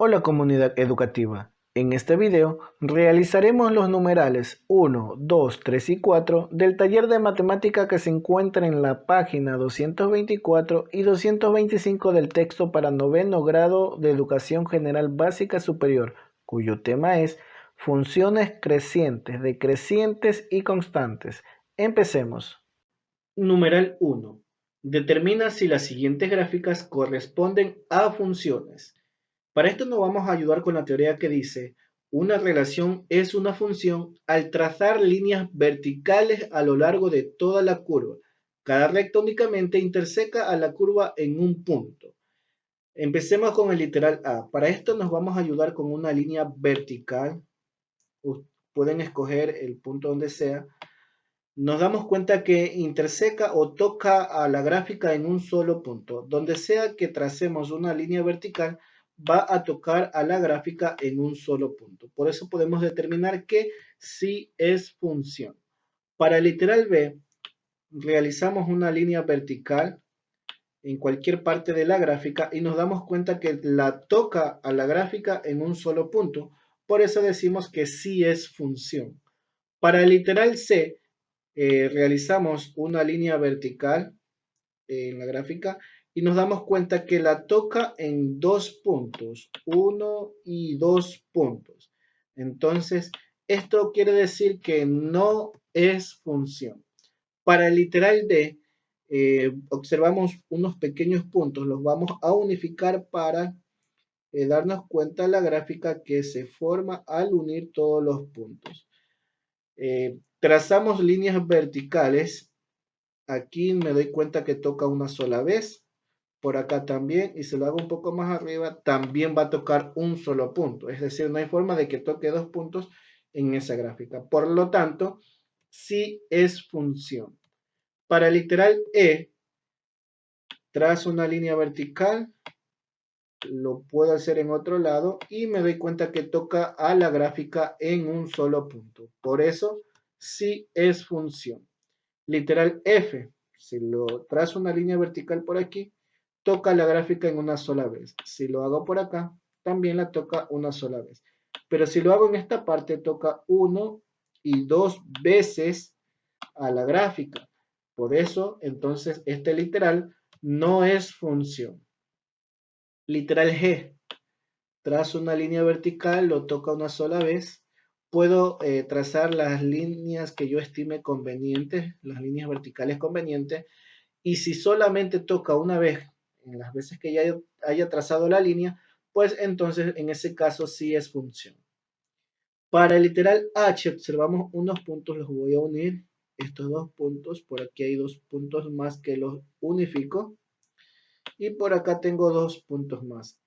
Hola comunidad educativa. En este video realizaremos los numerales 1, 2, 3 y 4 del taller de matemática que se encuentra en la página 224 y 225 del texto para noveno grado de Educación General Básica Superior, cuyo tema es funciones crecientes, decrecientes y constantes. Empecemos. Numeral 1. Determina si las siguientes gráficas corresponden a funciones. Para esto nos vamos a ayudar con la teoría que dice, una relación es una función al trazar líneas verticales a lo largo de toda la curva. Cada recta únicamente interseca a la curva en un punto. Empecemos con el literal A. Para esto nos vamos a ayudar con una línea vertical. Pueden escoger el punto donde sea. Nos damos cuenta que interseca o toca a la gráfica en un solo punto. Donde sea que tracemos una línea vertical, va a tocar a la gráfica en un solo punto. Por eso podemos determinar que sí es función. Para el literal B, realizamos una línea vertical en cualquier parte de la gráfica y nos damos cuenta que la toca a la gráfica en un solo punto. Por eso decimos que sí es función. Para el literal C, realizamos una línea vertical en la gráfica y nos damos cuenta que la toca en dos puntos, 1 y 2 puntos. Entonces, esto quiere decir que no es función. Para el literal D, observamos unos pequeños puntos, los vamos a unificar para darnos cuenta de la gráfica que se forma al unir todos los puntos. Trazamos líneas verticales. Aquí me doy cuenta que toca una sola vez. Por acá también. Y si lo hago un poco más arriba, también va a tocar un solo punto. Es decir, no hay forma de que toque dos puntos en esa gráfica. Por lo tanto, sí es función. Para el literal E, trazo una línea vertical. Lo puedo hacer en otro lado y me doy cuenta que toca a la gráfica en un solo punto. Por eso, sí es función. Literal F, si lo trazo una línea vertical por aquí, toca la gráfica en una sola vez. Si lo hago por acá, también la toca una sola vez. Pero si lo hago en esta parte, toca 1 y 2 veces a la gráfica. Por eso, entonces, este literal no es función. Literal G, trazo una línea vertical, lo toca una sola vez. Puedo trazar las líneas que yo estime convenientes, las líneas verticales convenientes, y si solamente toca una vez, en las veces que ya haya trazado la línea, pues entonces en ese caso sí es función. Para el literal H observamos unos puntos, los voy a unir, estos dos puntos, por aquí hay dos puntos más que los unifico, y por acá tengo dos puntos más.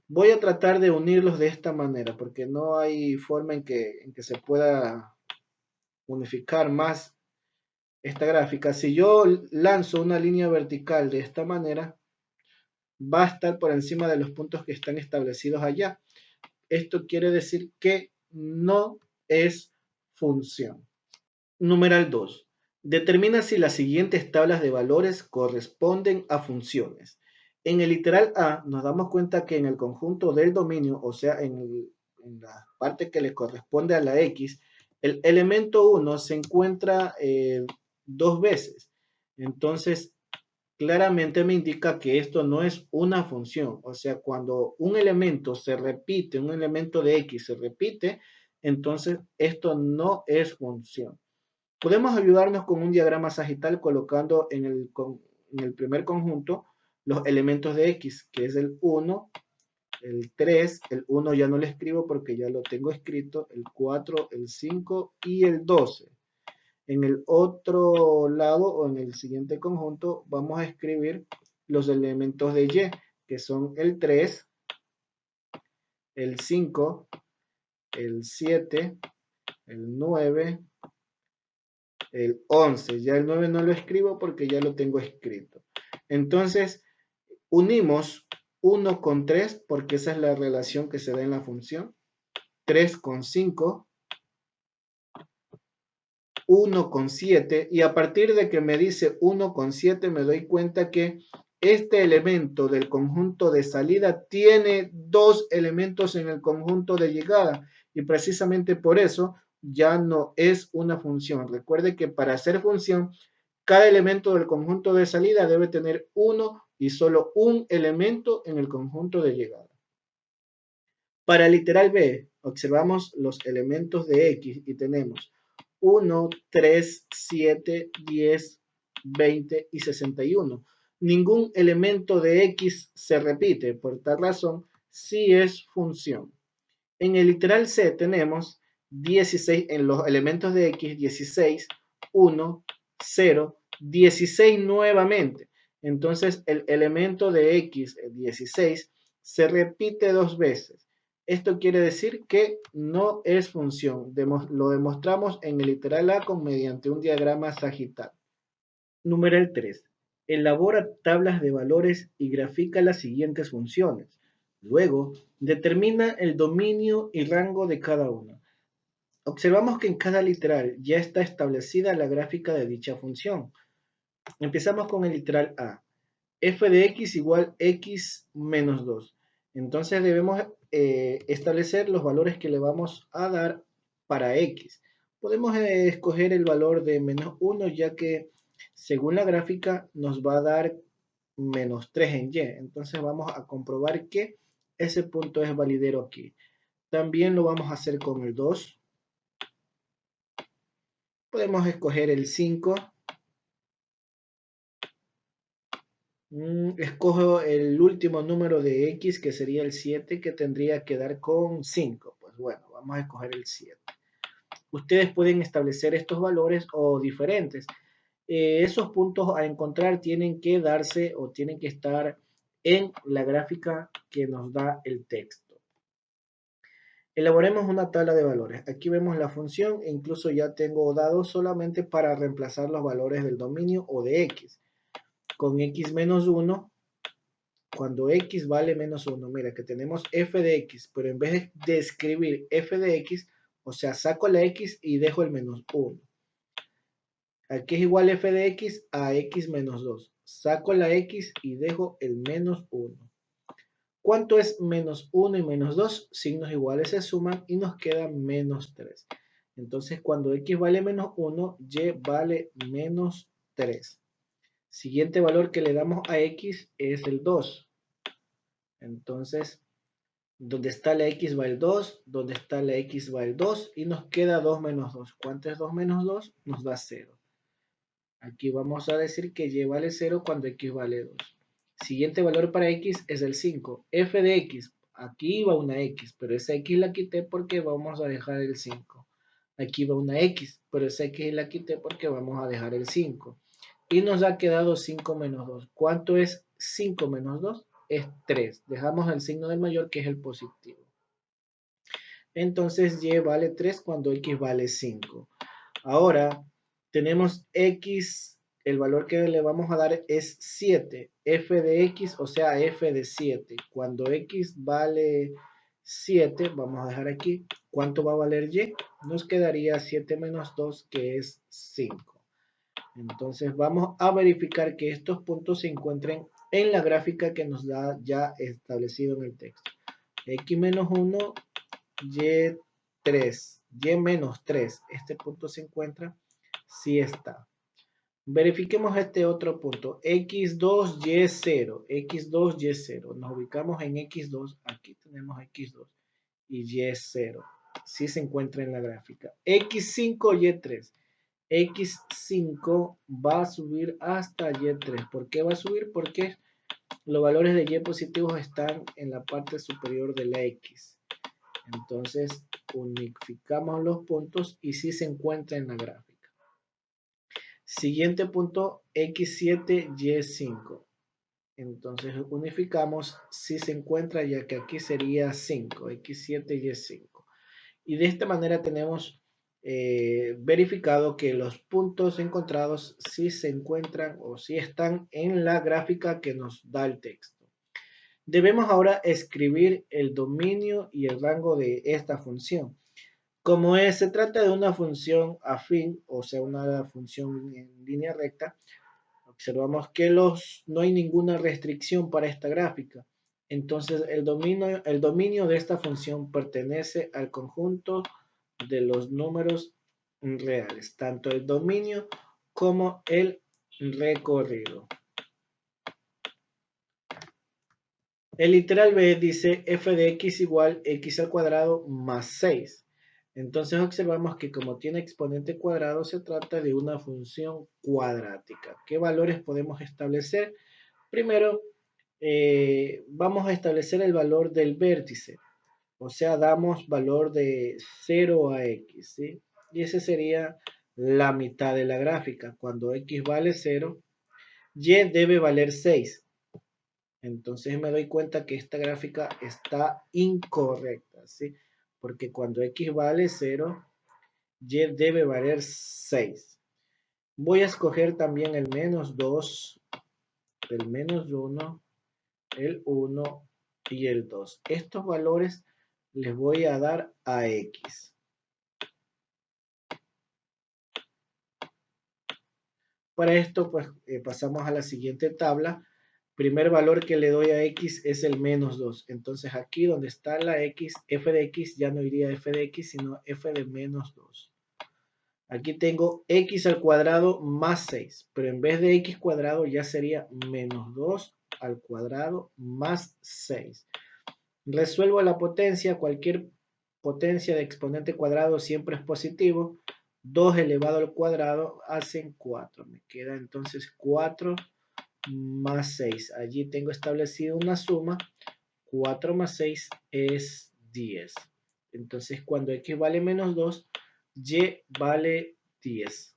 Voy a tratar de unirlos de esta manera, porque no hay forma en que se pueda unificar más esta gráfica. Si yo lanzo una línea vertical de esta manera, va a estar por encima de los puntos que están establecidos allá. Esto quiere decir que no es función. Numeral 2. Determina si las siguientes tablas de valores corresponden a funciones. En el literal A nos damos cuenta que en el conjunto del dominio, o sea, en la parte que le corresponde a la X, el elemento 1 se encuentra dos veces. Entonces, claramente me indica que esto no es una función. O sea, cuando un elemento se repite, un elemento de X se repite, entonces esto no es función. Podemos ayudarnos con un diagrama sagital colocando en el primer conjunto los elementos de X, que es el 1, el 3, el 1 ya no lo escribo porque ya lo tengo escrito, el 4, el 5 y el 12. En el otro lado o en el siguiente conjunto vamos a escribir los elementos de Y, que son el 3, el 5, el 7, el 9, el 11. Ya el 9 no lo escribo porque ya lo tengo escrito. Entonces, unimos 1 con 3 porque esa es la relación que se da en la función. 3 con 5. 1 con 7. Y a partir de que me dice 1 con 7 me doy cuenta que este elemento del conjunto de salida tiene dos elementos en el conjunto de llegada y precisamente por eso ya no es una función. Recuerde que para ser función, cada elemento del conjunto de salida debe tener uno y solo un elemento en el conjunto de llegada. Para el literal B, observamos los elementos de X y tenemos 1, 3, 7, 10, 20 y 61. Ningún elemento de X se repite, por tal razón, sí es función. En el literal C tenemos 16, en los elementos de X, 16, 1, 0, 16 nuevamente. Entonces el elemento de X, 16, se repite dos veces. Esto quiere decir que no es función. Lo demostramos en el literal A mediante un diagrama sagital. Numeral 3. Elabora tablas de valores y grafica las siguientes funciones. Luego, determina el dominio y rango de cada una. Observamos que en cada literal ya está establecida la gráfica de dicha función. Empezamos con el literal A. F de x igual x menos 2. Entonces debemos establecer los valores que le vamos a dar para x. Podemos escoger el valor de menos 1 ya que según la gráfica nos va a dar menos 3 en y. Entonces vamos a comprobar que ese punto es validero aquí. También lo vamos a hacer con el 2. Podemos escoger el 5. Escojo el último número de x, que sería el 7, que tendría que dar con 5. Pues bueno, vamos a escoger el 7. Ustedes pueden establecer estos valores o diferentes. Esos puntos a encontrar tienen que darse o tienen que estar en la gráfica que nos da el texto. Elaboremos una tabla de valores. Aquí vemos la función e incluso ya tengo dados solamente para reemplazar los valores del dominio o de x. Con x menos 1, cuando x vale menos 1, mira que tenemos f de x, pero en vez de escribir f de x, o sea, saco la x y dejo el menos 1. Aquí es igual f de x a x menos 2. Saco la x y dejo el menos 1. ¿Cuánto es menos 1 y menos 2? Signos iguales se suman y nos queda menos 3. Entonces, cuando x vale menos 1, y vale menos 3. Siguiente valor que le damos a x es el 2. Entonces, donde está la x va el 2, donde está la x va el 2 y nos queda 2 menos 2. ¿Cuánto es 2 menos 2? Nos da 0. Aquí vamos a decir que y vale 0 cuando x vale 2. Siguiente valor para x es el 5. F de x, aquí va una x, pero esa x la quité porque vamos a dejar el 5. Aquí va una x, pero esa x la quité porque vamos a dejar el 5. Y nos ha quedado 5 menos 2. ¿Cuánto es 5 menos 2? Es 3. Dejamos el signo del mayor que es el positivo. Entonces y vale 3 cuando x vale 5. Ahora tenemos x, el valor que le vamos a dar es 7. F de x, o sea, f de 7. Cuando x vale 7, vamos a dejar aquí, ¿cuánto va a valer y? Nos quedaría 7 menos 2, que es 5. Entonces vamos a verificar que estos puntos se encuentren en la gráfica que nos da ya establecido en el texto. X menos 1, y 3, y menos 3. Este punto se encuentra, sí está. Verifiquemos este otro punto. X2, Y0. X2, Y0. Nos ubicamos en X2. Aquí tenemos X2 y Y0. Sí se encuentra en la gráfica. X5, Y3. X5 va a subir hasta Y3. ¿Por qué va a subir? Porque los valores de Y positivos están en la parte superior de la X. Entonces unificamos los puntos y sí se encuentra en la gráfica. Siguiente punto, X7, Y5. Entonces unificamos si se encuentra, ya que aquí sería 5, X7, Y5. Y de esta manera tenemos verificado que los puntos encontrados sí se encuentran o sí están en la gráfica que nos da el texto. Debemos ahora escribir el dominio y el rango de esta función. Como se trata de una función afín, o sea, una función en línea recta, observamos que no hay ninguna restricción para esta gráfica. Entonces el dominio de esta función pertenece al conjunto de los números reales, tanto el dominio como el recorrido. El literal B dice f de x igual x al cuadrado más 6. Entonces observamos que como tiene exponente cuadrado se trata de una función cuadrática. ¿Qué valores podemos establecer? Primero, vamos a establecer el valor del vértice. O sea, damos valor de 0 a x, ¿sí? Y ese sería la mitad de la gráfica. Cuando x vale 0, y debe valer 6. Entonces me doy cuenta que esta gráfica está incorrecta, ¿sí? Porque cuando x vale 0, y debe valer 6. Voy a escoger también el menos 2, el menos 1, el 1 y el 2. Estos valores les voy a dar a x. Para esto, pues pasamos a la siguiente tabla. Primer valor que le doy a x es el menos 2. Entonces aquí donde está la x, f de x ya no iría f de x, sino f de menos 2. Aquí tengo x al cuadrado más 6, pero en vez de x cuadrado ya sería menos 2 al cuadrado más 6. Resuelvo la potencia, cualquier potencia de exponente cuadrado siempre es positivo. 2 elevado al cuadrado hacen 4. Me queda entonces 4 más 6. Allí tengo establecido una suma. 4 más 6 es 10. Entonces cuando x vale menos 2, y vale 10.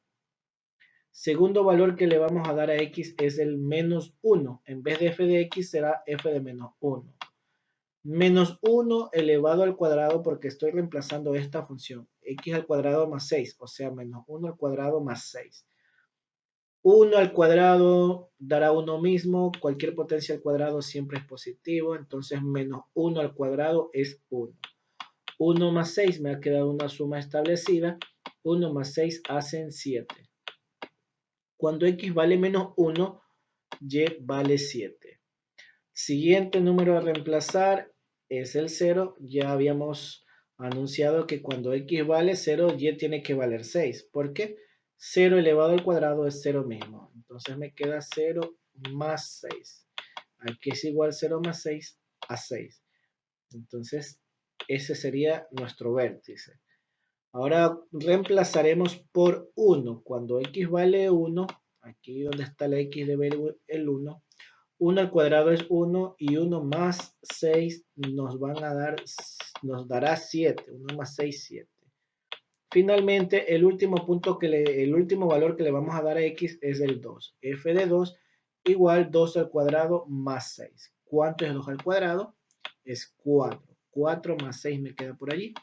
Segundo valor que le vamos a dar a x es el menos 1. En vez de f de x será f de menos 1. Menos 1 elevado al cuadrado porque estoy reemplazando esta función. X al cuadrado más 6, o sea, menos 1 al cuadrado más 6. 1 al cuadrado dará 1 mismo. Cualquier potencia al cuadrado siempre es positivo. Entonces, menos 1 al cuadrado es 1. 1 más 6 me ha quedado una suma establecida. 1 más 6 hacen 7. Cuando x vale menos 1, y vale 7. Siguiente número a reemplazar es el 0. Ya habíamos anunciado que cuando x vale 0, y tiene que valer 6. ¿Por qué? 0 elevado al cuadrado es 0 mismo. Entonces me queda 0 más 6. Aquí es igual 0 más 6 a 6. Entonces ese sería nuestro vértice. Ahora reemplazaremos por 1. Cuando x vale 1, aquí donde está la x debe el 1. 1 al cuadrado es 1 y 1 más 6 nos dará 7. 1 más 6, 7. Finalmente, el último valor que le vamos a dar a x es el 2. F de 2 igual 2 al cuadrado más 6. ¿Cuánto es 2 al cuadrado? Es 4. 4 más 6 me queda por allí.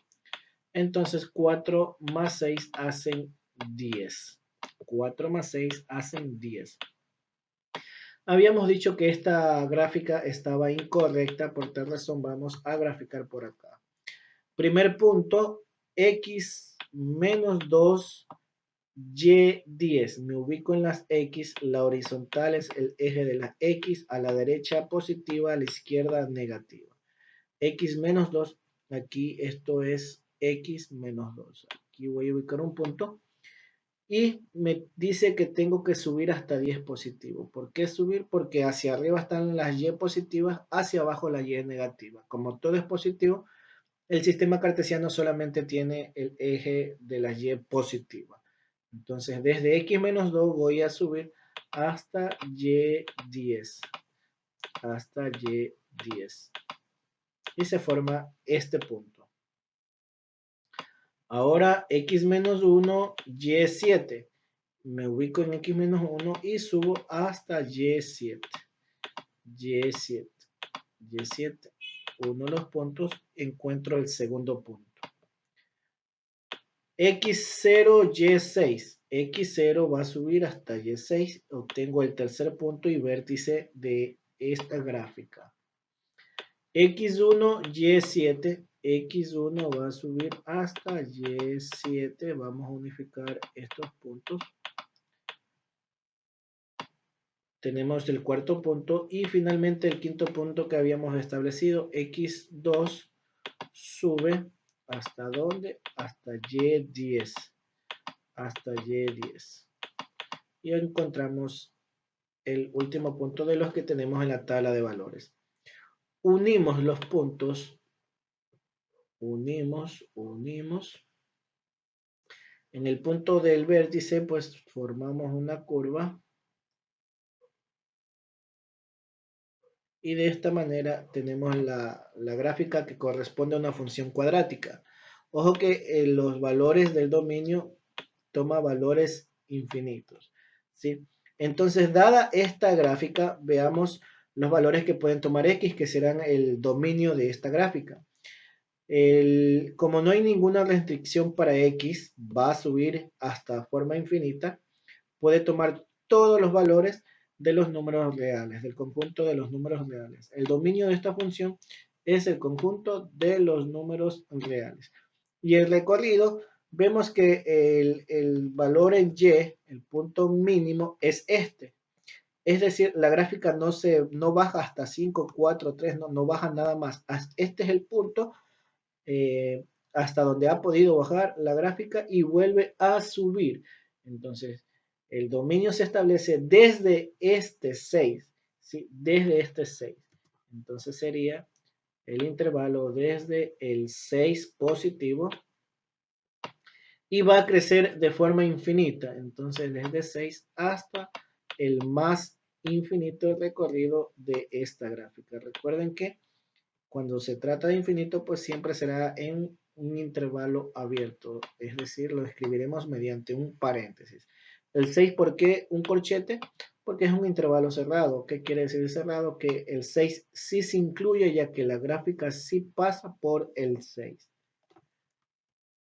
Entonces 4 más 6 hacen 10. 4 más 6 hacen 10. Habíamos dicho que esta gráfica estaba incorrecta, por tal razón vamos a graficar por acá. Primer punto, x menos 2, y 10. Me ubico en las x, la horizontal es el eje de las x, a la derecha positiva, a la izquierda negativa. X menos 2, aquí esto es x menos 2. Aquí voy a ubicar un punto. Y me dice que tengo que subir hasta 10 positivo. ¿Por qué subir? Porque hacia arriba están las y positivas, hacia abajo la y negativa. Como todo es positivo, el sistema cartesiano solamente tiene el eje de la y positiva. Entonces, desde x menos 2 voy a subir hasta y 10. Hasta y 10. Y se forma este punto. Ahora x menos 1, y 7. Me ubico en x menos 1 y subo hasta y7. y7. y7. Uno de los puntos, encuentro el segundo punto. x0, y6. x0 va a subir hasta y6. Obtengo el tercer punto y vértice de esta gráfica. x1, y7. x1 va a subir hasta y7. Vamos a unificar estos puntos. tenemos el cuarto punto y finalmente el quinto punto que habíamos establecido, x2 sube hasta dónde, hasta y10, hasta y10. Y encontramos el último punto de los que tenemos en la tabla de valores. Unimos los puntos, unimos. En el punto del vértice, pues formamos una curva. Y de esta manera tenemos la gráfica que corresponde a una función cuadrática. Ojo que los valores del dominio toma valores infinitos, ¿sí? Entonces, dada esta gráfica, veamos los valores que pueden tomar x, que serán el dominio de esta gráfica. Como no hay ninguna restricción para x, va a subir hasta forma infinita, puede tomar todos los valores de los números reales, del conjunto de los números reales. El dominio de esta función es el conjunto de los números reales. Y el recorrido, vemos que el valor en y, el punto mínimo, es este. Es decir, la gráfica no baja hasta 5, 4, 3, no baja nada más. Este es el punto hasta donde ha podido bajar la gráfica y vuelve a subir. Entonces, el dominio se establece desde este 6, ¿sí? Desde este 6. Entonces sería el intervalo desde el 6 positivo y va a crecer de forma infinita. Entonces, desde 6 hasta el más infinito recorrido de esta gráfica. Recuerden que cuando se trata de infinito, pues siempre será en un intervalo abierto, es decir, lo escribiremos mediante un paréntesis. El 6, ¿por qué un corchete? Porque es un intervalo cerrado. ¿Qué quiere decir cerrado? Que el 6 sí se incluye, ya que la gráfica sí pasa por el 6.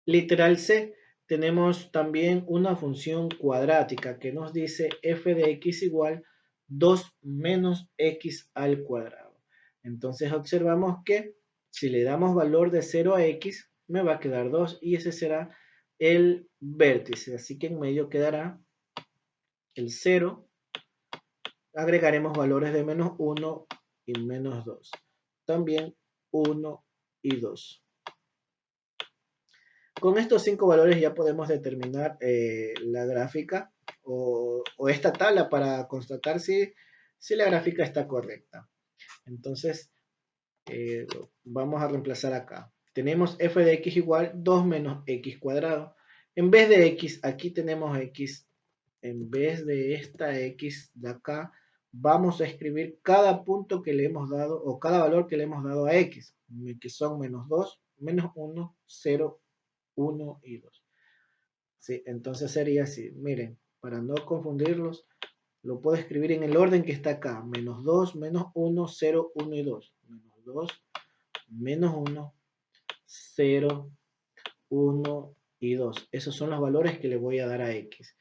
Literal C, tenemos también una función cuadrática que nos dice f de x igual 2 menos x al cuadrado. Entonces observamos que si le damos valor de 0 a x, me va a quedar 2 y ese será el vértice. Así que en medio quedará el 0. Agregaremos valores de menos 1 y menos 2. También 1 y 2. Con estos 5 valores ya podemos determinar la gráfica o esta tabla para constatar si la gráfica está correcta. Entonces, vamos a reemplazar acá. Tenemos f de x igual 2 menos x cuadrado. En vez de x, aquí tenemos x. En vez de esta x de acá, vamos a escribir cada punto que le hemos dado o cada valor que le hemos dado a x, que son menos 2, menos 1, 0, 1 y 2. ¿Sí? Entonces sería así. Miren, para no confundirlos, lo puedo escribir en el orden que está acá. Menos 2, menos 1, 0, 1 y 2. Menos 2, menos 1, 0, 1 y 2. Esos son los valores que le voy a dar a x.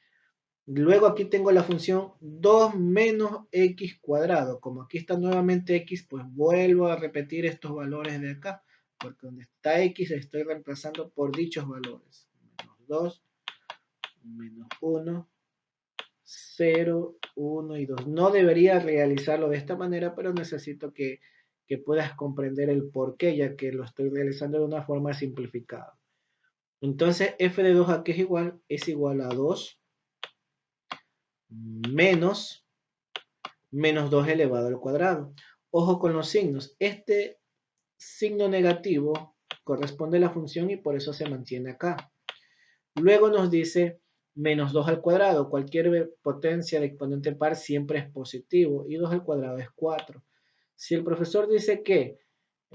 Luego aquí tengo la función 2 menos x cuadrado. Como aquí está nuevamente x, pues vuelvo a repetir estos valores de acá. Porque donde está x estoy reemplazando por dichos valores. Menos 2, menos 1, 0, 1 y 2. No debería realizarlo de esta manera, pero necesito que puedas comprender el por qué, ya que lo estoy realizando de una forma simplificada. Entonces, f de 2 aquí es igual a 2 menos 2 elevado al cuadrado. Ojo con los signos. Este signo negativo corresponde a la función y por eso se mantiene acá. Luego nos dice menos 2 al cuadrado. Cualquier potencia de exponente par siempre es positivo y 2 al cuadrado es 4. Si el profesor dice que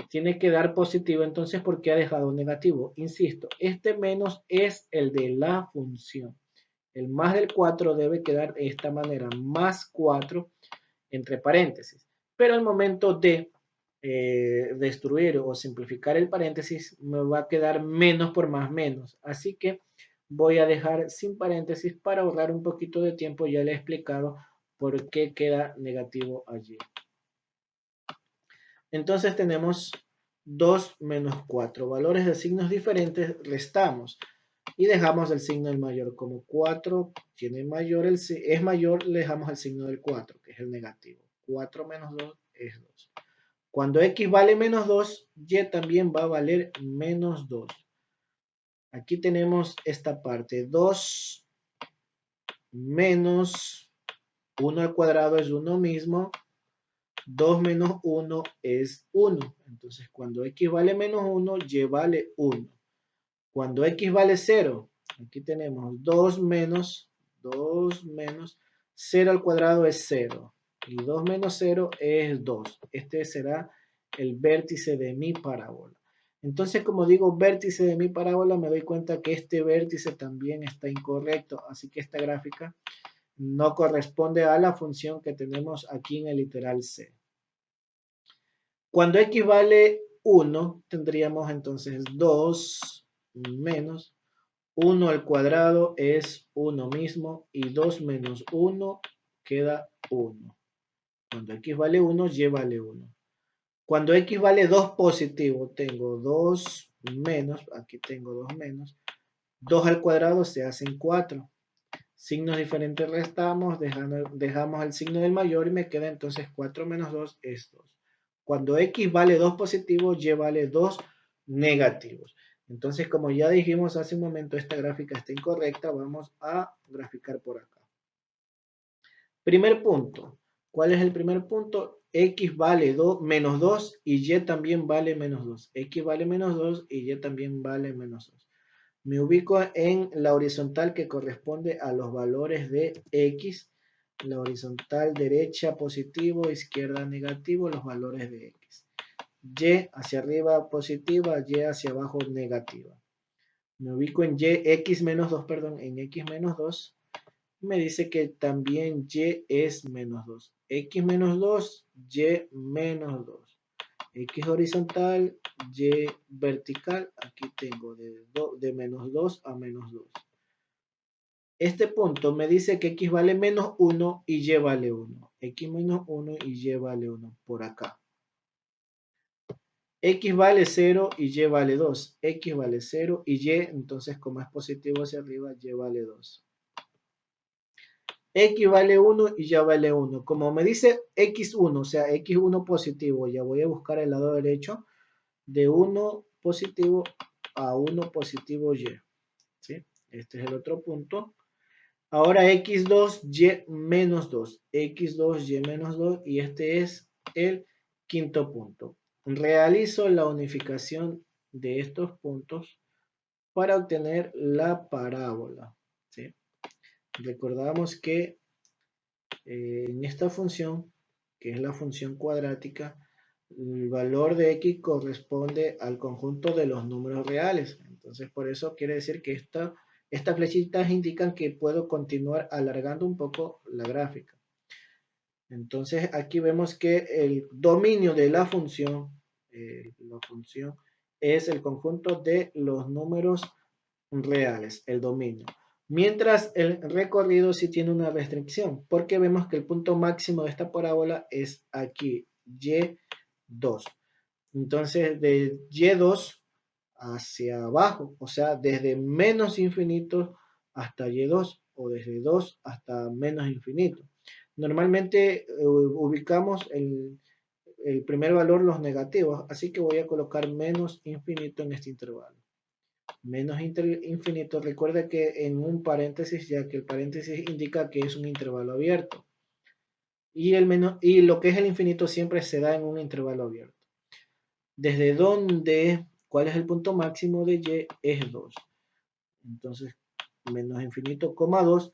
tiene que dar positivo, entonces ¿por qué ha dejado negativo? Insisto, este menos es el de la función. El más del 4 debe quedar de esta manera, más 4 entre paréntesis. Pero al momento de destruir o simplificar el paréntesis, me va a quedar menos por más menos. Así que voy a dejar sin paréntesis para ahorrar un poquito de tiempo. Ya le he explicado por qué queda negativo allí. Entonces tenemos 2 menos 4. Valores de signos diferentes, restamos. y dejamos el signo del mayor. Como 4 tiene mayor es mayor, le dejamos el signo del 4, que es el negativo. 4 menos 2 es 2. Cuando x vale menos 2, y también va a valer menos 2. Aquí tenemos esta parte. 2 menos 1 al cuadrado es 1 mismo. 2 menos 1 es 1. Entonces, cuando x vale menos 1, y vale 1. Cuando x vale 0, aquí tenemos 2 menos 0 al cuadrado es 0. Y 2 menos 0 es 2. Este será el vértice de mi parábola. Entonces, como digo vértice de mi parábola, me doy cuenta que este vértice también está incorrecto. Así que esta gráfica no corresponde a la función que tenemos aquí en el literal C. Cuando x vale 1, tendríamos entonces 2 menos 1 al cuadrado es 1 mismo y 2 menos 1 queda 1. Cuando x vale 1, y vale 1. Cuando x vale 2 positivo, tengo 2 menos, aquí tengo 2 menos, 2 al cuadrado se hacen 4. Signos diferentes restamos, dejamos el signo del mayor y me queda entonces 4 menos 2 es 2. Cuando x vale 2 positivos, y vale 2 negativos. Entonces, como ya dijimos hace un momento, esta gráfica está incorrecta. Vamos a graficar por acá. Primer punto. ¿Cuál es el primer punto? X vale menos 2 y y también vale menos 2. X vale menos 2 y y también vale menos 2. Me ubico en la horizontal que corresponde a los valores de x. La horizontal derecha positivo, izquierda negativo, los valores de x. Y hacia arriba positiva, y hacia abajo negativa. Me ubico en x menos 2, perdón, en x menos 2. Me dice que también y es menos 2. X menos 2, y menos 2. X horizontal, y vertical, aquí tengo de menos 2 a menos 2. Este punto me dice que x vale menos 1 y y vale 1. X menos 1 y y vale 1 por acá. X vale 0 y y vale 2. X vale 0 y y, entonces como es positivo hacia arriba, y vale 2. X vale 1 y ya vale 1. Como me dice x1, o sea, x1 positivo, ya voy a buscar el lado derecho de 1 positivo a 1 positivo y. ¿Sí? Este es el otro punto. Ahora x2, y menos 2. x2, y menos 2 y este es el quinto punto. Realizo la unificación de estos puntos para obtener la parábola. ¿Sí? Recordamos que en esta función, que es la función cuadrática, el valor de x corresponde al conjunto de los números reales. Entonces, por eso quiere decir que estas flechitas indican que puedo continuar alargando un poco la gráfica. Entonces, aquí vemos que el dominio de la función es el conjunto de los números reales, el dominio. Mientras el recorrido sí tiene una restricción, porque vemos que el punto máximo de esta parábola es aquí, y2. Entonces, de y2 hacia abajo, o sea, desde menos infinito hasta y2, o desde 2 hasta menos infinito. Normalmente ubicamos el primer valor los negativos, así que voy a colocar menos infinito en este intervalo. Menos infinito, recuerda que en un paréntesis, ya que el paréntesis indica que es un intervalo abierto. Y lo que es el infinito siempre se da en un intervalo abierto. Desde donde, ¿cuál es el punto máximo de y? Es 2. Entonces, menos infinito, 2.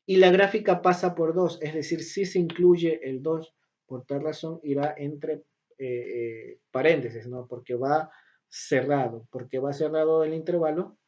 Y la gráfica pasa por 2, es decir, si se incluye el 2, por tal razón irá entre paréntesis, ¿no? Porque va cerrado el intervalo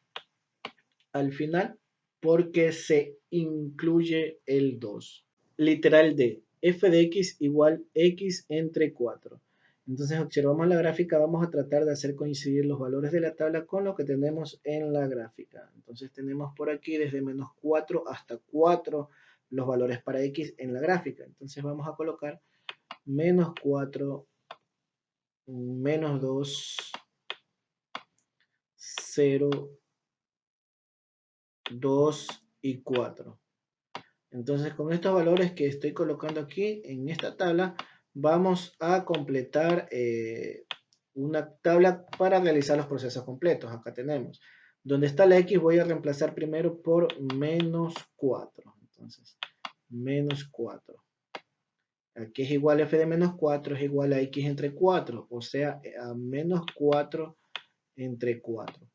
al final porque se incluye el 2. Literal de f de x igual x entre 4. Entonces observamos la gráfica, vamos a tratar de hacer coincidir los valores de la tabla con lo que tenemos en la gráfica. Entonces tenemos por aquí desde menos 4 hasta 4 los valores para x en la gráfica. Entonces vamos a colocar menos 4, menos 2, 0, 2 y 4. Entonces, con estos valores que estoy colocando aquí en esta tabla, vamos a completar una tabla para realizar los procesos completos. Acá tenemos, donde está la X voy a reemplazar primero por menos 4. Entonces, menos 4. Aquí es igual a f de menos 4, es igual a x entre 4, o sea, a menos 4 entre 4.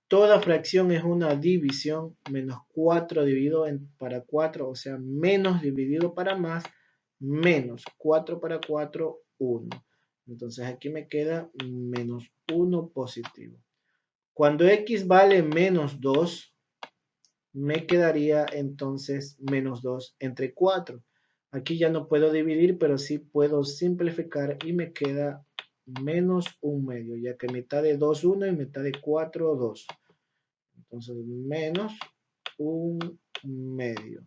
Toda fracción es una división, menos 4 dividido para 4, o sea, menos dividido para más, menos 4 para 4, 1. Entonces aquí me queda menos 1 positivo. Cuando x vale menos 2, me quedaría entonces menos 2 entre 4. Aquí ya no puedo dividir, pero sí puedo simplificar y me queda menos 1/2, ya que mitad de 2, 1 y mitad de 4, 2. Entonces, menos 1/2.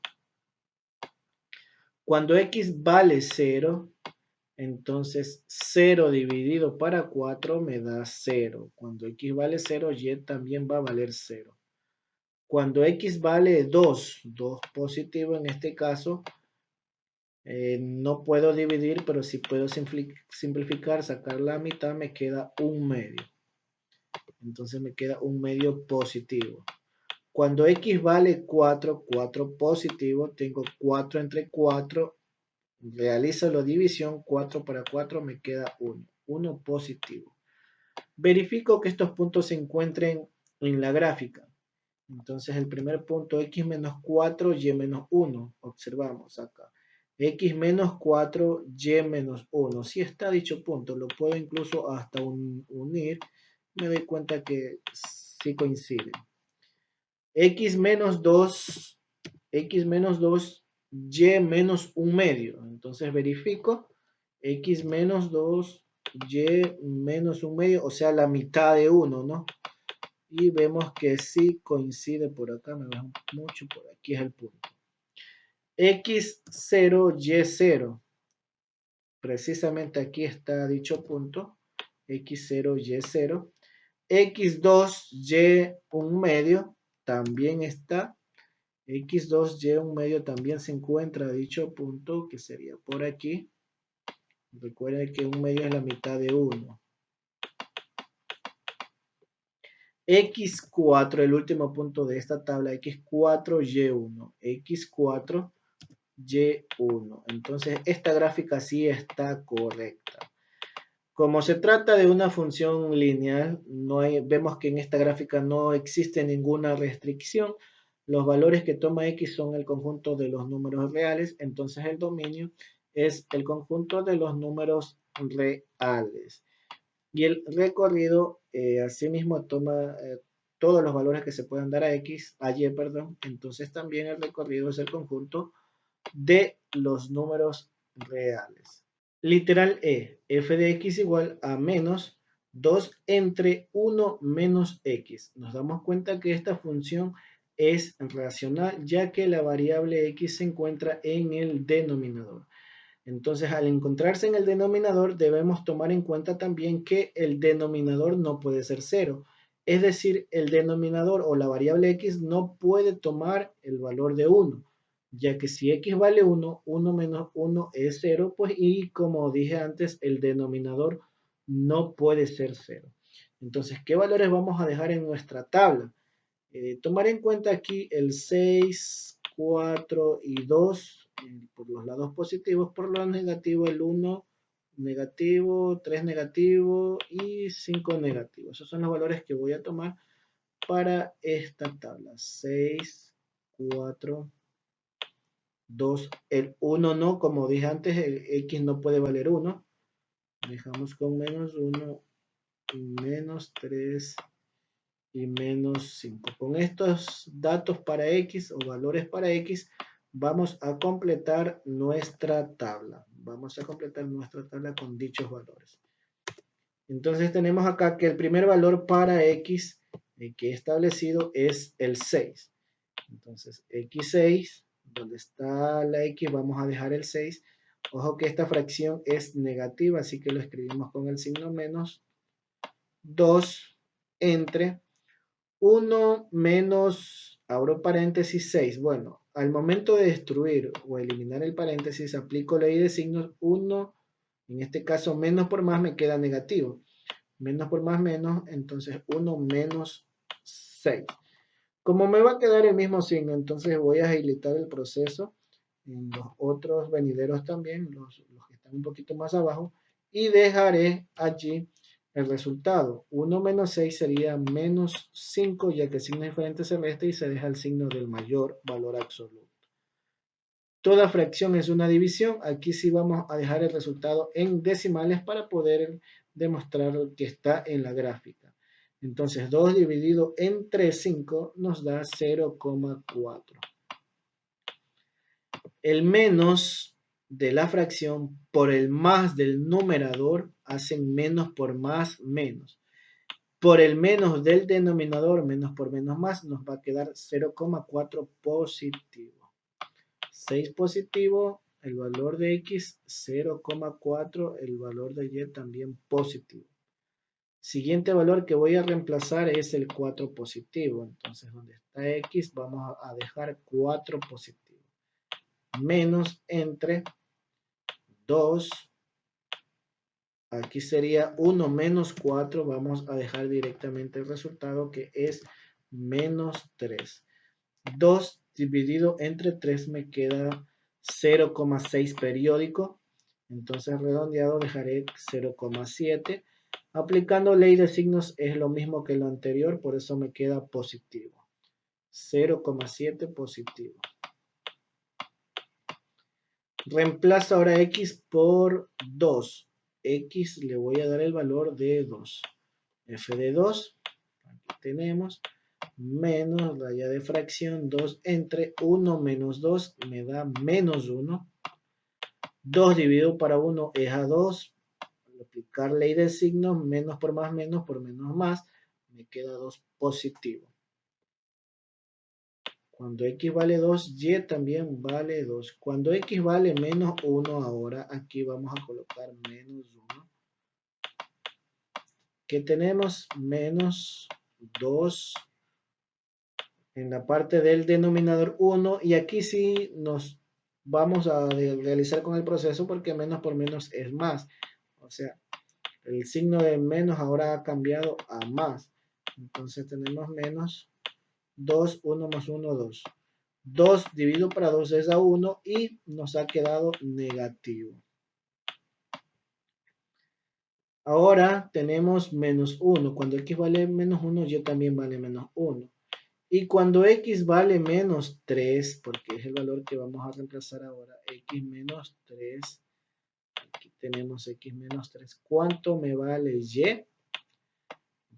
Cuando x vale 0, entonces 0 dividido para 4 me da 0. Cuando x vale 0, y también va a valer 0. Cuando x vale 2, 2 positivo en este caso, no puedo dividir, pero sí puedo simplificar, sacar la mitad, me queda 1/2. Entonces me queda 1/2 positivo. Cuando x vale 4, 4 positivo, tengo 4 entre 4, realizo la división, 4 para 4 me queda 1, 1 positivo. Verifico que estos puntos se encuentren en la gráfica. Entonces el primer punto, x menos 4, y menos 1. Observamos acá. X menos 4, y menos 1. Si está dicho punto, lo puedo incluso hasta unir. Me doy cuenta que sí coinciden. X menos 2, y menos 1/2. Entonces verifico. X menos 2, y menos 1/2, o sea, la mitad de 1, ¿no? Y vemos que sí coincide por acá, me bajo mucho, por aquí es el punto. X0, Y0. Precisamente aquí está dicho punto. X0, Y0. X2, Y1/2 también está. X2, Y1/2 también se encuentra dicho punto, que sería por aquí. Recuerden que 1/2 es la mitad de 1. X4, el último punto de esta tabla, X4, Y1. X4, Y1. Entonces, esta gráfica sí está correcta. Como se trata de una función lineal, vemos que en esta gráfica no existe ninguna restricción. Los valores que toma X son el conjunto de los números reales, entonces el dominio es el conjunto de los números reales. Y el recorrido, asimismo, toma todos los valores que se puedan dar a X, a Y, perdón. Entonces también el recorrido es el conjunto de los números reales. Literal E, f de X igual a menos 2 entre 1 menos X. Nos damos cuenta que esta función es racional, ya que la variable X se encuentra en el denominador. Entonces, al encontrarse en el denominador, debemos tomar en cuenta también que el denominador no puede ser 0. Es decir, el denominador o la variable x no puede tomar el valor de 1, ya que si x vale 1, 1 menos 1 es 0, pues, y como dije antes, el denominador no puede ser 0. Entonces, ¿qué valores vamos a dejar en nuestra tabla? Tomar en cuenta aquí el 6, 4 y 2 por los lados positivos, por los negativos el 1 negativo, 3 negativo y 5 negativo. Esos son los valores que voy a tomar para esta tabla. 6, 4, 2, el 1 no, como dije antes, el x no puede valer 1. Dejamos con menos 1, menos 3, y menos 5. Con estos datos para X o valores para X, vamos a completar nuestra tabla. Vamos a completar nuestra tabla con dichos valores. Entonces tenemos acá que el primer valor para X que he establecido es el 6. Entonces X6, donde está la X, vamos a dejar el 6. Ojo que esta fracción es negativa, así que lo escribimos con el signo menos 2 entre 1 menos abro paréntesis 6. Bueno, al momento de destruir o eliminar el paréntesis, aplico ley de signos 1. En este caso, menos por más me queda negativo. Menos por más menos, entonces 1 menos 6. Como me va a quedar el mismo signo, entonces voy a agilitar el proceso en los otros venideros también, los que están un poquito más abajo, y dejaré allí el resultado. 1 menos 6 sería menos 5, ya que el signo diferente se resta y se deja el signo del mayor valor absoluto. Toda fracción es una división. Aquí sí vamos a dejar el resultado en decimales para poder demostrar que está en la gráfica. Entonces 2 dividido entre 5 nos da 0,4. El menos de la fracción por el más del numerador hacen menos por más menos. Por el menos del denominador, menos por menos más, nos va a quedar 0,4 positivo. 6 positivo, el valor de X 0,4, el valor de Y también positivo. Siguiente valor que voy a reemplazar es el 4 positivo. Entonces, donde está X, vamos a dejar 4 positivo. Menos entre 2. Aquí sería 1 menos 4. Vamos a dejar directamente el resultado que es menos 3. 2 dividido entre 3 me queda 0,6 periódico. Entonces redondeado dejaré 0,7. Aplicando ley de signos es lo mismo que lo anterior, por eso me queda positivo. 0,7 positivo. Reemplazo ahora X por 2. X le voy a dar el valor de 2. F de 2, aquí tenemos, menos raya de fracción 2 entre 1 menos 2 me da menos 1. 2 dividido para 1 es a 2. Al aplicar ley de signos, menos por menos más, me queda 2 positivo. Cuando X vale 2, Y también vale 2. Cuando X vale menos 1 ahora, aquí vamos a colocar menos 1. ¿Qué tenemos? Menos 2 en la parte del denominador 1, y aquí sí nos vamos a realizar con el proceso porque menos por menos es más. O sea, el signo de menos ahora ha cambiado a más. Entonces tenemos menos 2, 1 más 1, 2. 2 dividido para 2 es a 1 y nos ha quedado negativo. Ahora tenemos menos 1. Cuando X vale menos 1, Y también vale menos 1. Y cuando X vale menos 3, porque es el valor que vamos a reemplazar ahora, X menos 3, aquí tenemos X menos 3, ¿cuánto me vale Y?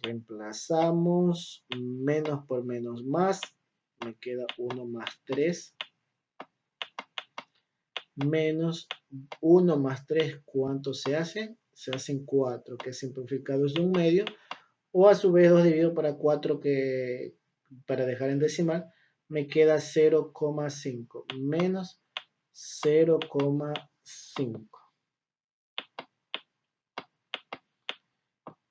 Reemplazamos menos por menos más, me queda 1 más 3, menos 1 más 3, ¿cuánto se hace? Se hacen 4, que simplificado es un medio, o a su vez 2 dividido para 4, que para dejar en decimal, me queda 0,5 menos 0,5.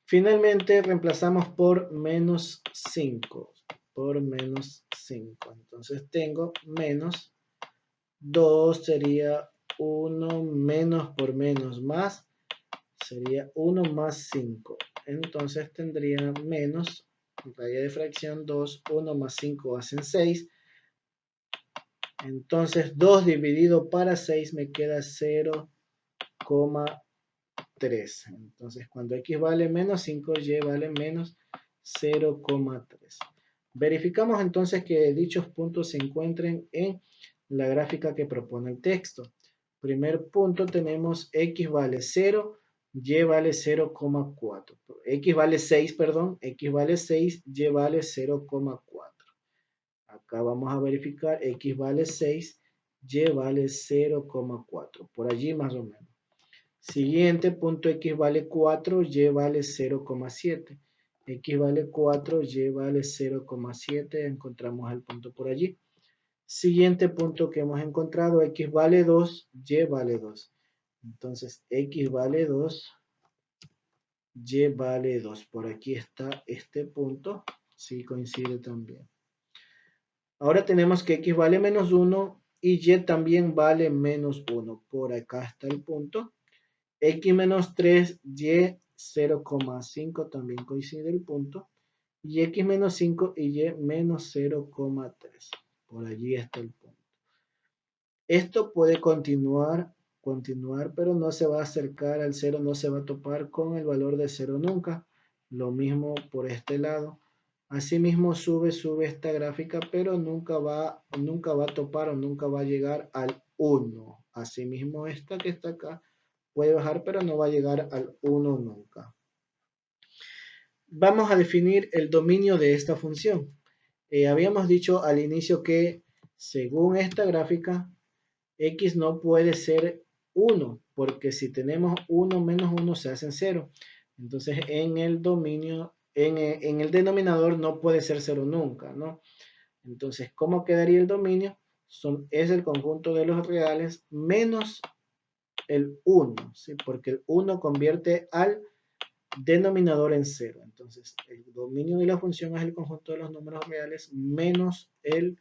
Finalmente reemplazamos por menos 5. Por menos 5. Entonces tengo menos 2 sería 1 menos por menos más. Sería 1 más 5. Entonces tendría menos raya de fracción 2, 1 más 5 hacen 6. Entonces 2 dividido para 6 me queda 0,3. Entonces cuando X vale menos 5, Y vale menos 0,3. Verificamos entonces que dichos puntos se encuentren en la gráfica que propone el texto. Primer punto tenemos X vale 0, Y vale 0,4. X vale 6, perdón. X vale 6, Y vale 0,4. Acá vamos a verificar, X vale 6, Y vale 0,4. Por allí más o menos. Siguiente punto, X vale 4, Y vale 0,7. X vale 4, Y vale 0,7. Encontramos el punto por allí. Siguiente punto que hemos encontrado, X vale 2, Y vale 2. Entonces, X vale 2, Y vale 2. Por aquí está este punto. Sí coincide también. Ahora tenemos que x vale menos 1 y y también vale menos 1. Por acá está el punto. X menos 3, y 0,5 también coincide el punto. Y x menos 5 y y menos 0,3. Por allí está el punto. Esto puede continuar, pero no se va a acercar al 0, no se va a topar con el valor de 0 nunca. Lo mismo por este lado. Asimismo sube esta gráfica, pero nunca va a topar o nunca va a llegar al 1. Asimismo esta que está acá puede bajar, pero no va a llegar al 1 nunca. Vamos a definir el dominio de esta función. Habíamos dicho al inicio que según esta gráfica, x no puede ser 1, porque si tenemos 1 menos 1 se hacen 0. Entonces en el dominio, en el denominador no puede ser 0 nunca, ¿no? Entonces, ¿cómo quedaría el dominio? Es el conjunto de los reales menos el 1, ¿sí? Porque el 1 convierte al denominador en 0. Entonces, el dominio de la función es el conjunto de los números reales menos el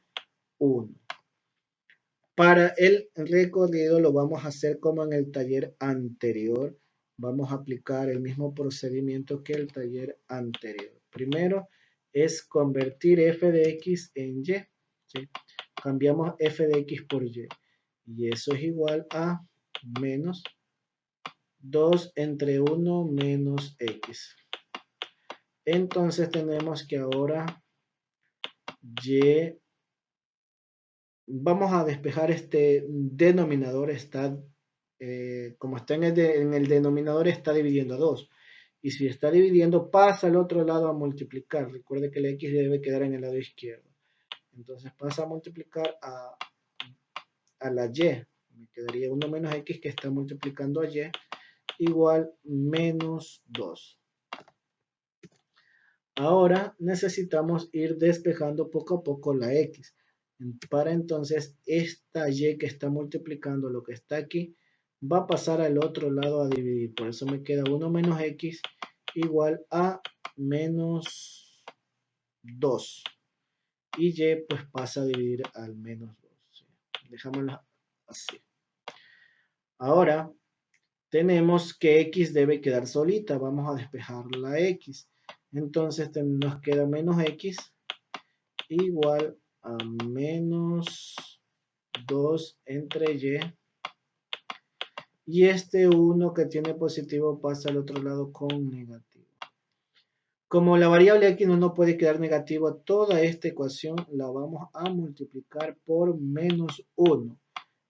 1. Para el recorrido lo vamos a hacer como en el taller anterior. Vamos a aplicar el mismo procedimiento que el taller anterior. Primero es convertir f de x en y. ¿Sí? Cambiamos f de x por y. Y eso es igual a menos 2 entre 1 menos x. Entonces tenemos que ahora y, vamos a despejar este denominador, como está en el denominador está dividiendo a 2. Y si está dividiendo pasa al otro lado a multiplicar. Recuerde que la x debe quedar en el lado izquierdo. Entonces pasa a multiplicar a la y. Me quedaría 1 menos x que está multiplicando a y igual menos 2. Ahora necesitamos ir despejando poco a poco la x. Para entonces esta y que está multiplicando lo que está aquí va a pasar al otro lado a dividir. Por eso me queda 1 menos x igual a menos 2. Y y pues pasa a dividir al menos 2. Dejámosla así. Ahora tenemos que x debe quedar solita. Vamos a despejar la x. Entonces nos queda menos x igual a menos 2 entre y. Y este 1 que tiene positivo pasa al otro lado con negativo. Como la variable x no puede quedar negativo, toda esta ecuación la vamos a multiplicar por menos 1.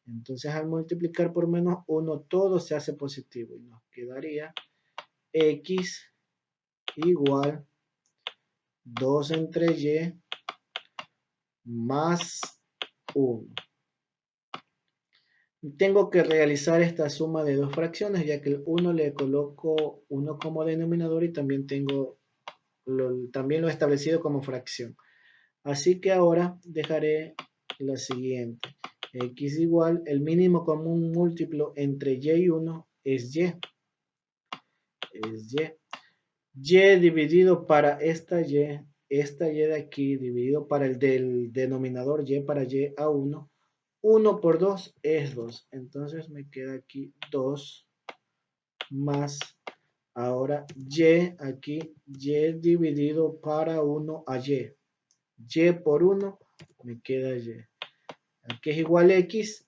Entonces al multiplicar por menos 1 todo se hace positivo y nos quedaría x igual 2 entre y más 1. Tengo que realizar esta suma de dos fracciones, ya que el 1 le coloco 1 como denominador y también también lo he establecido como fracción. Así que ahora dejaré lo siguiente. X igual, el mínimo común múltiplo entre y y 1 es y. Es y. Y dividido para esta y de aquí, dividido para el del denominador y para y a 1. 1 por 2 es 2. Entonces me queda aquí 2 más, ahora y aquí, y dividido para 1 a y. Y por 1 me queda y. Aquí es igual a x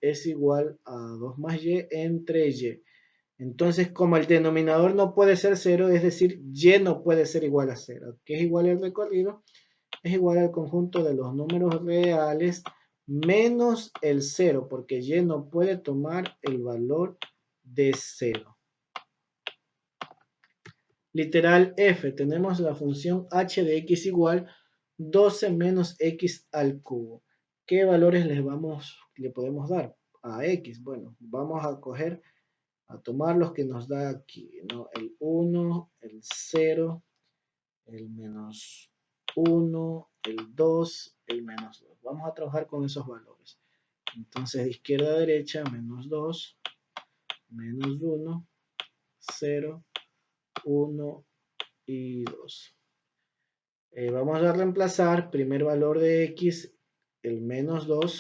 es igual a 2 más y entre y. Entonces, como el denominador no puede ser 0, es decir, y no puede ser igual a 0. ¿Qué es igual al recorrido? Es igual al conjunto de los números reales menos el 0, porque y no puede tomar el valor de 0. Literal f, tenemos la función h de x igual 12 menos x al cubo. ¿Qué valores le podemos dar a x? Bueno, vamos a tomar los que nos da aquí, ¿no? El 1, el 0, el menos 1, el 2, el menos 2. Vamos a trabajar con esos valores. Entonces, de izquierda a derecha, menos 2, menos 1, 0, 1 y 2. Vamos a reemplazar primer valor de x, el menos 2.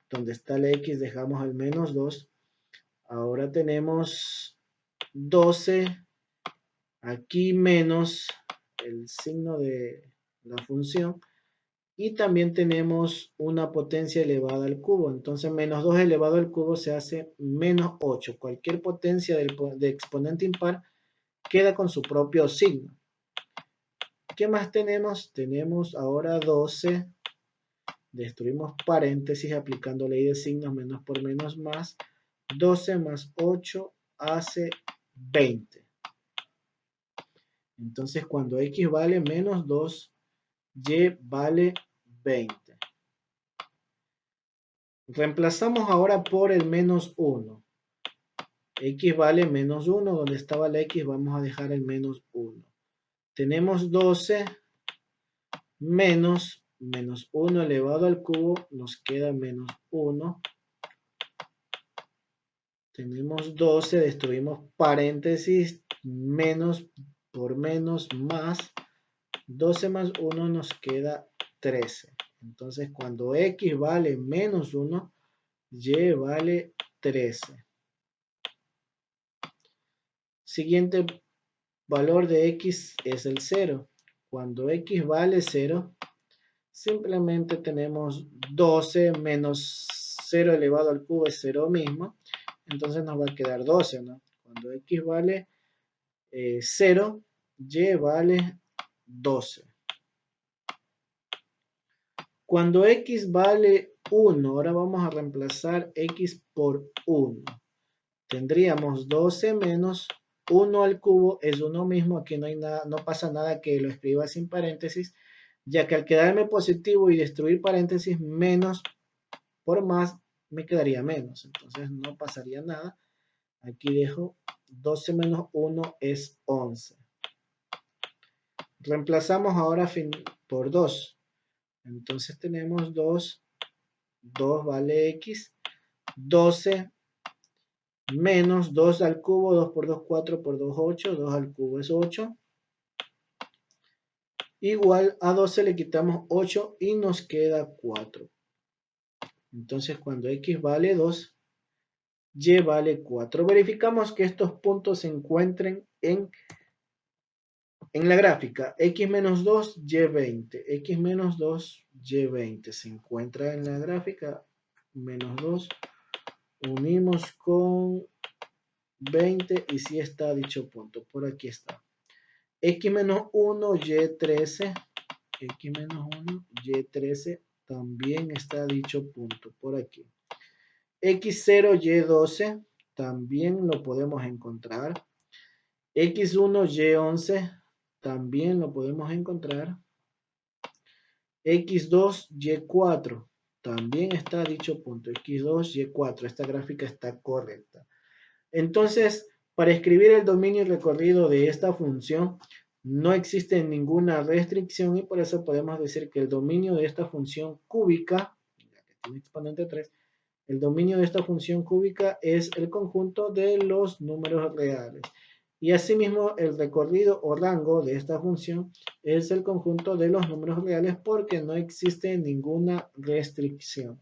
Donde está la x dejamos el menos 2. Ahora tenemos 12. Aquí menos el signo de la función. Y también tenemos una potencia elevada al cubo. Entonces menos 2 elevado al cubo se hace menos 8. Cualquier potencia de exponente impar queda con su propio signo. ¿Qué más tenemos? Tenemos ahora 12. Destruimos paréntesis aplicando ley de signos, menos por menos más. 12 más 8 hace 20. Entonces cuando x vale menos 2, y vale 20. Reemplazamos ahora por el menos 1. X vale menos 1. Donde estaba la x vamos a dejar el menos 1. Tenemos 12 menos 1 elevado al cubo. Nos queda menos 1. Tenemos 12. Destruimos paréntesis. Menos por menos más. 12 más 1 nos queda 13. Entonces cuando x vale menos 1, y vale 13. Siguiente valor de x es el 0. Cuando x vale 0, simplemente tenemos 12 menos 0 elevado al cubo es 0 mismo. Entonces nos va a quedar 12, ¿no? Cuando x vale 0, y vale 12. Cuando x vale 1, ahora vamos a reemplazar x por 1. Tendríamos 12 menos 1 al cubo es 1 mismo. Aquí no hay nada, no pasa nada que lo escriba sin paréntesis, ya que al quedarme positivo y destruir paréntesis, menos por más me quedaría menos. Entonces no pasaría nada. Aquí dejo 12 menos 1 es 11. Reemplazamos ahora por 2. Entonces tenemos 2 vale x, 12 menos 2 al cubo, 2 por 2, 4 por 2, 8, 2 al cubo es 8. Igual a 12 le quitamos 8 y nos queda 4. Entonces cuando x vale 2, y vale 4. Verificamos que estos puntos se encuentren en la gráfica. X menos 2, y 20. X menos 2, y 20. Se encuentra en la gráfica. Menos 2. Unimos con 20 y sí está dicho punto. Por aquí está. X menos 1, y 13. X menos 1, y 13. También está dicho punto. Por aquí. X0, y 12. También lo podemos encontrar. X1, y 11. También lo podemos encontrar. X2, Y4. También está dicho punto. X2, Y4. Esta gráfica está correcta. Entonces, para escribir el dominio y recorrido de esta función, no existe ninguna restricción y por eso podemos decir que el dominio de esta función cúbica, ya que tiene exponente 3, el dominio de esta función cúbica es el conjunto de los números reales. Y asimismo, el recorrido o rango de esta función es el conjunto de los números reales porque no existe ninguna restricción.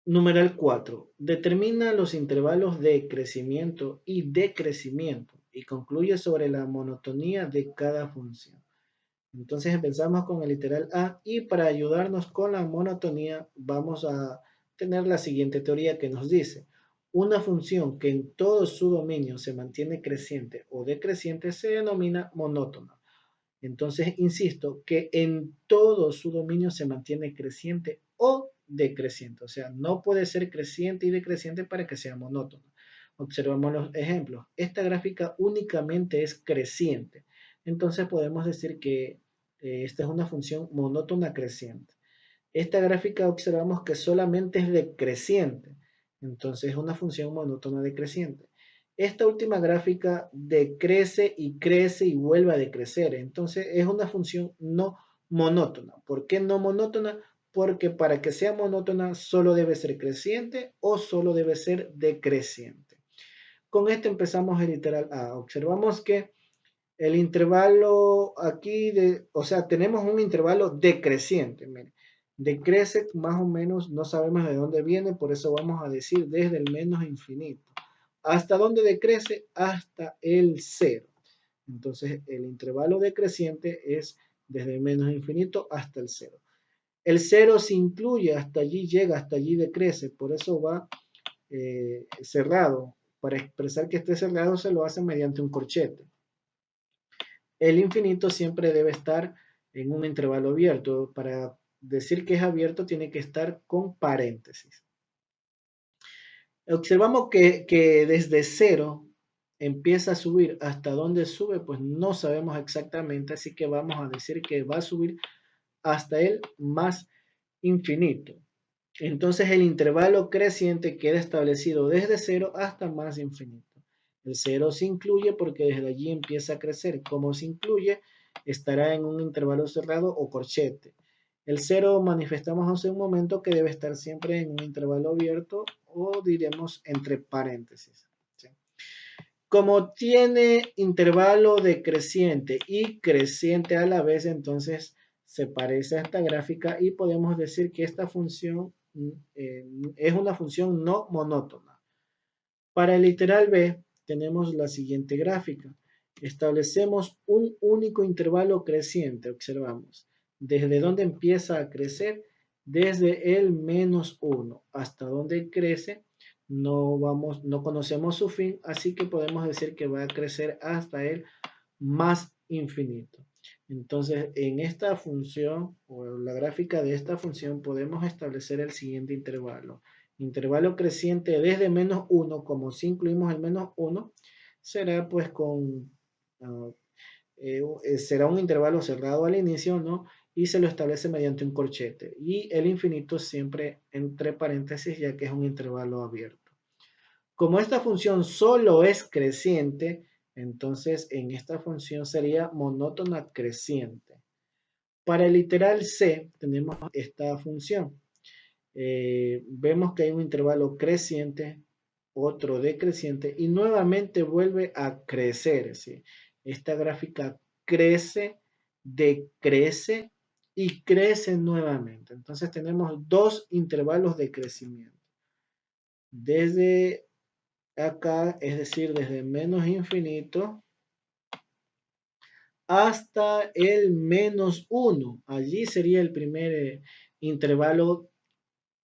Numeral 4. Determina los intervalos de crecimiento y decrecimiento y concluye sobre la monotonía de cada función. Entonces empezamos con el literal A y para ayudarnos con la monotonía vamos a tener la siguiente teoría que nos dice: una función que en todo su dominio se mantiene creciente o decreciente se denomina monótona. Entonces, insisto, que en todo su dominio se mantiene creciente o decreciente. O sea, no puede ser creciente y decreciente para que sea monótono. Observamos los ejemplos. Esta gráfica únicamente es creciente. Entonces podemos decir que esta es una función monótona creciente. Esta gráfica observamos que solamente es decreciente. Entonces es una función monótona decreciente. Esta última gráfica decrece y vuelve a decrecer. Entonces es una función no monótona. ¿Por qué no monótona? Porque para que sea monótona solo debe ser creciente o solo debe ser decreciente. Con esto empezamos el literal A. Observamos que El intervalo aquí, o sea, tenemos un intervalo decreciente. Miren, decrece más o menos, no sabemos de dónde viene, por eso vamos a decir desde el menos infinito. ¿Hasta dónde decrece? Hasta el cero. Entonces, el intervalo decreciente es desde el menos infinito hasta el cero. El cero se incluye, hasta allí llega, hasta allí decrece, por eso va cerrado. Para expresar que esté cerrado se lo hace mediante un corchete. El infinito siempre debe estar en un intervalo abierto. Para decir que es abierto tiene que estar con paréntesis. Observamos que desde cero empieza a subir. ¿Hasta dónde sube? Pues no sabemos exactamente, así que vamos a decir que va a subir hasta el más infinito. Entonces el intervalo creciente queda establecido desde cero hasta más infinito. El cero se incluye porque desde allí empieza a crecer. Como se incluye, estará en un intervalo cerrado o corchete. El cero manifestamos hace un momento que debe estar siempre en un intervalo abierto o diremos entre paréntesis. ¿Sí? Como tiene intervalo decreciente y creciente a la vez, entonces se parece a esta gráfica y podemos decir que esta función es una función no monótona. Para el literal B tenemos la siguiente gráfica. Establecemos un único intervalo creciente, observamos. ¿Desde dónde empieza a crecer? Desde el menos 1. ¿Hasta dónde crece? No conocemos su fin, así que podemos decir que va a crecer hasta el más infinito. Entonces, en esta función, o la gráfica de esta función, podemos establecer el siguiente intervalo. Intervalo creciente desde menos 1, como si incluimos el menos 1, será pues será un intervalo cerrado al inicio, ¿no? Y se lo establece mediante un corchete. Y el infinito siempre entre paréntesis, ya que es un intervalo abierto. Como esta función solo es creciente, entonces en esta función sería monótona creciente. Para el literal C tenemos esta función. Vemos que hay un intervalo creciente, otro decreciente y nuevamente vuelve a crecer. ¿Sí? Esta gráfica crece, decrece y crece nuevamente. Entonces tenemos dos intervalos de crecimiento. Desde acá, es decir, desde menos infinito hasta el menos 1. Allí sería el primer intervalo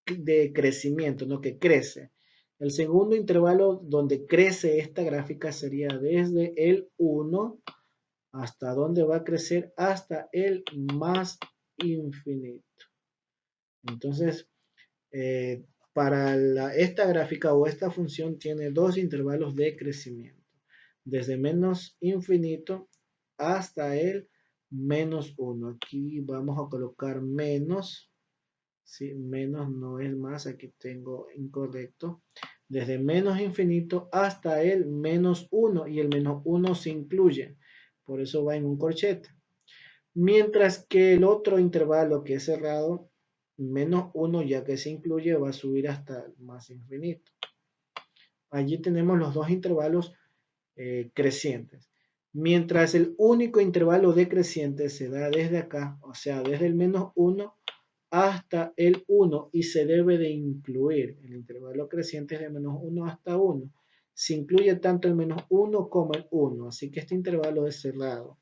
de crecimiento, ¿no? Que crece. El segundo intervalo donde crece esta gráfica sería desde el 1 hasta donde va a crecer hasta el más infinito. Entonces, para esta gráfica o esta función tiene dos intervalos de crecimiento. Desde menos infinito hasta el menos 1. Aquí vamos a colocar menos. ¿Sí? Menos no es más, aquí tengo incorrecto. Desde menos infinito hasta el menos 1 y el menos 1 se incluye. Por eso va en un corchete. Mientras que el otro intervalo que es cerrado, menos 1 ya que se incluye, va a subir hasta el más infinito. Allí tenemos los dos intervalos crecientes. Mientras el único intervalo decreciente se da desde acá, o sea, desde el menos 1 hasta el 1 y se debe de incluir. El intervalo creciente es de menos 1 hasta 1. Se incluye tanto el menos 1 como el 1, así que este intervalo es cerrado.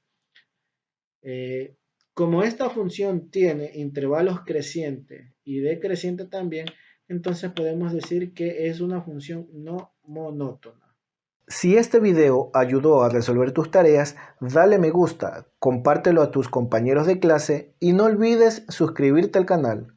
Como esta función tiene intervalos crecientes y decrecientes también, entonces podemos decir que es una función no monótona. Si este video ayudó a resolver tus tareas, dale me gusta, compártelo a tus compañeros de clase y no olvides suscribirte al canal.